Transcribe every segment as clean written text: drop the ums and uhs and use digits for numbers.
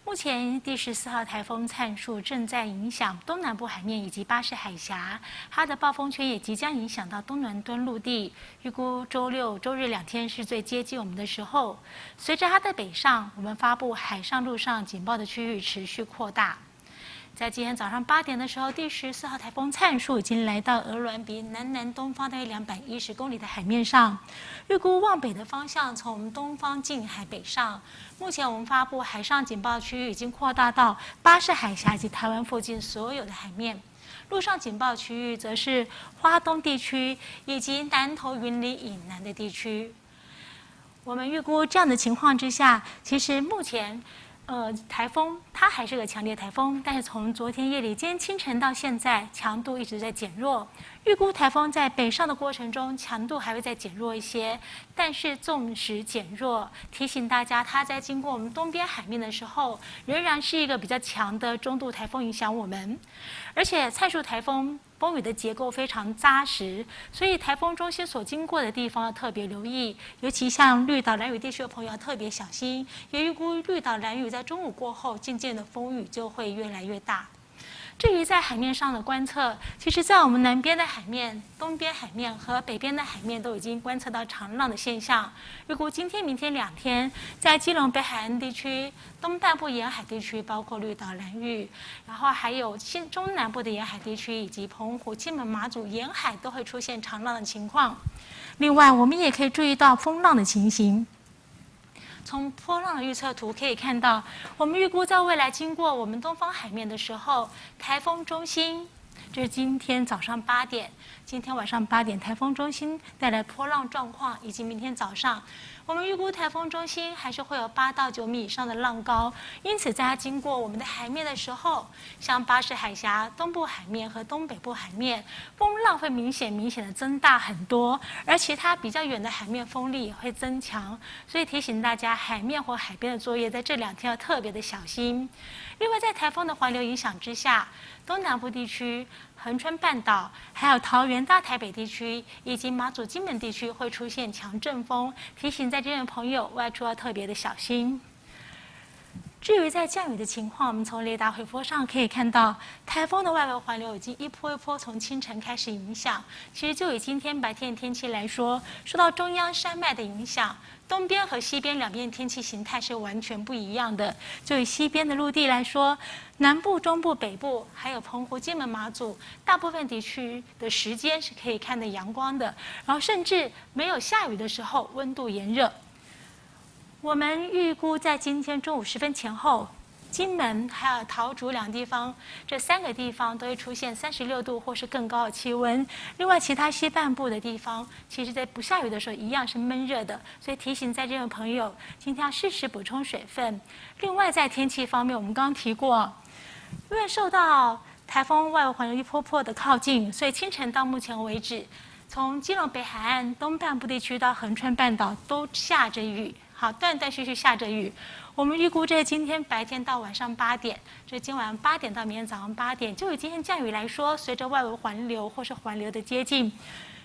目前第14号台风灿树正在影响东南部海面以及巴士海峡，它的暴风圈也即将影响到东南端陆地。预估周六、周日2天是最接近我们的时候。随着它的北上，我们发布海上、陆上警报的区域持续扩大。在今天早上8点的时候，第14号台风灿树已经来到鹅銮鼻南东方大约210公里的海面上，预估往北的方向从我们东方近海北上。目前我们发布海上警报区域已经扩大到巴士海峡以及台湾附近所有的海面。陆上警报区域则是花东地区以及南投云林以南的地区。我们预估这样的情况之下，其实目前台风它还是个强烈台风，但是从昨天夜里、今天清晨到现在，强度一直在减弱。预估台风在北上的过程中，强度还会再减弱一些。但是纵使减弱，提醒大家，它在经过我们东边海面的时候，仍然是一个比较强的中度台风影响我们。而且灿树台风风雨的结构非常扎实，所以台风中心所经过的地方要特别留意，尤其像绿岛、兰屿地区的朋友要特别小心。也预估绿岛、兰屿在中午过后，渐渐的风雨就会越来越大。至于在海面上的观测，其实在我们南边的海面、东边海面和北边的海面都已经观测到长浪的现象。预估今天、明天2天，在基隆北海岸地区、东半部沿海地区，包括绿岛、兰屿，然后还有中南部的沿海地区以及澎湖、金门、马祖沿海都会出现长浪的情况。另外，我们也可以注意到风浪的情形。从波浪的预测图可以看到，我们预估在未来经过我们东方海面的时候，台风中心，这是今天早上8点，今天晚上8点，台风中心带来波浪状况，以及明天早上，我们预估台风中心还是会有8到9米以上的浪高，因此在它经过我们的海面的时候，像巴士海峡、东部海面和东北部海面，风浪会明显的增大很多，而其他比较远的海面风力也会增强，所以提醒大家，海面或海边的作业在这2天要特别的小心。另外，在台风的环流影响之下，东南部地区、恒春半岛，还有桃园、大台北地区以及马祖、金门地区会出现强阵风，提醒在这边的朋友外出要特别的小心。至于在降雨的情况，我们从雷达回波上可以看到，台风的外围环流已经一波一波从清晨开始影响。其实就以今天白天的天气来说，受到中央山脉的影响，东边和西边2边天气形态是完全不一样的。就以西边的陆地来说，南部、中部、北部，还有澎湖、金门、马祖，大部分地区的时间是可以看得阳光的，然后甚至没有下雨的时候，温度炎热。我们预估在今天中午10分前后，金门还有桃竹2地方，这3个地方都会出现36度或是更高的气温。另外，其他西半部的地方，其实在不下雨的时候一样是闷热的，所以提醒在这的朋友，今天要适时补充水分。另外，在天气方面，我们刚刚提过，因为受到台风外围环流一波波的靠近，所以清晨到目前为止，从基隆北海岸东半部地区到恒春半岛都下着雨。好，断断续续下着雨。我们预估这今天白天到晚上8点，这今晚8点到明天早上8点，就以今天降雨来说，随着外围环流或是环流的接近，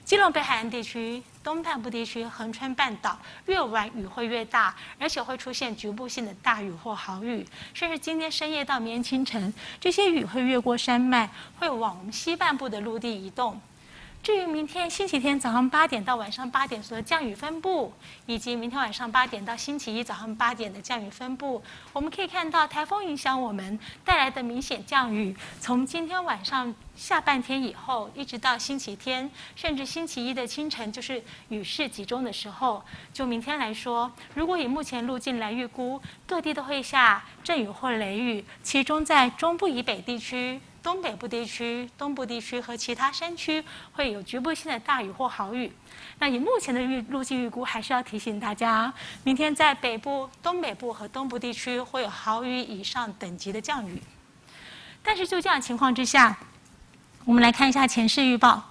基隆北海岸地区、东半部地区、恒春半岛越晚雨会越大，而且会出现局部性的大雨或豪雨，甚至今天深夜到明天清晨，这些雨会越过山脉，会往我们西半部的陆地移动。至于明天星期天早上8点到晚上8点所的降雨分布，以及明天晚上8点到星期一早上8点的降雨分布，我们可以看到台风影响我们带来的明显降雨，从今天晚上下半天以后，一直到星期天，甚至星期一的清晨，就是雨势集中的时候。就明天来说，如果以目前路径来预估，各地都会下阵雨或雷雨，其中在中部以北地区、东北部地区、东部地区和其他山区会有局部性的大雨或豪雨。那以目前的路径预估，还是要提醒大家，明天在北部、东北部和东部地区会有豪雨以上等级的降雨。但是就这样的情况之下，我们来看一下前世预报。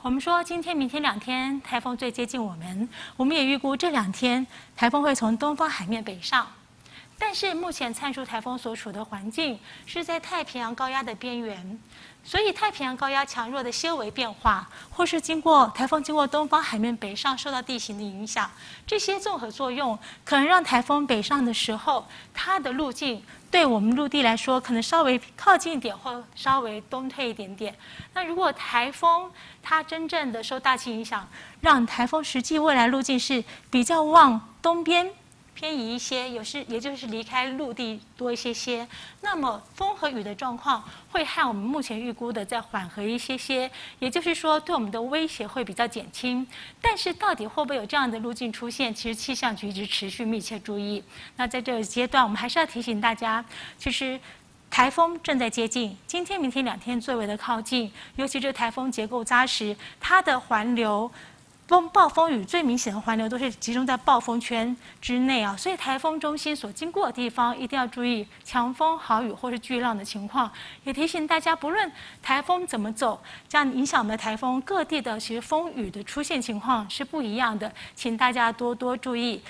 我们说今天、明天2天台风最接近我们，我们也预估这2天台风会从东方海面北上。但是目前灿树台风所处的环境是在太平洋高压的边缘，所以太平洋高压强弱的些微变化，或是台风经过东方海面北上受到地形的影响，这些综合作用可能让台风北上的时候，它的路径对我们陆地来说，可能稍微靠近一点，或稍微东退一点点。那如果台风它真正的受大气影响，让台风实际未来路径是比较往东边偏移一些，也就是离开陆地多一些，那么风和雨的状况会和我们目前预估的再缓和一些，也就是说对我们的威胁会比较减轻。但是到底会不会有这样的路径出现，其实气象局一直持续密切注意。那在这个阶段，我们还是要提醒大家，其实台风正在接近，今天、明天2天最为的靠近，尤其这台风结构扎实，它的环流。暴风雨最明显的环流都是集中在暴风圈之内啊，所以台风中心所经过的地方一定要注意强风、豪雨或是巨浪的情况。也提醒大家，不论台风怎么走，这样影响我们的台风各地的其实风雨的出现情况是不一样的，请大家多多注意。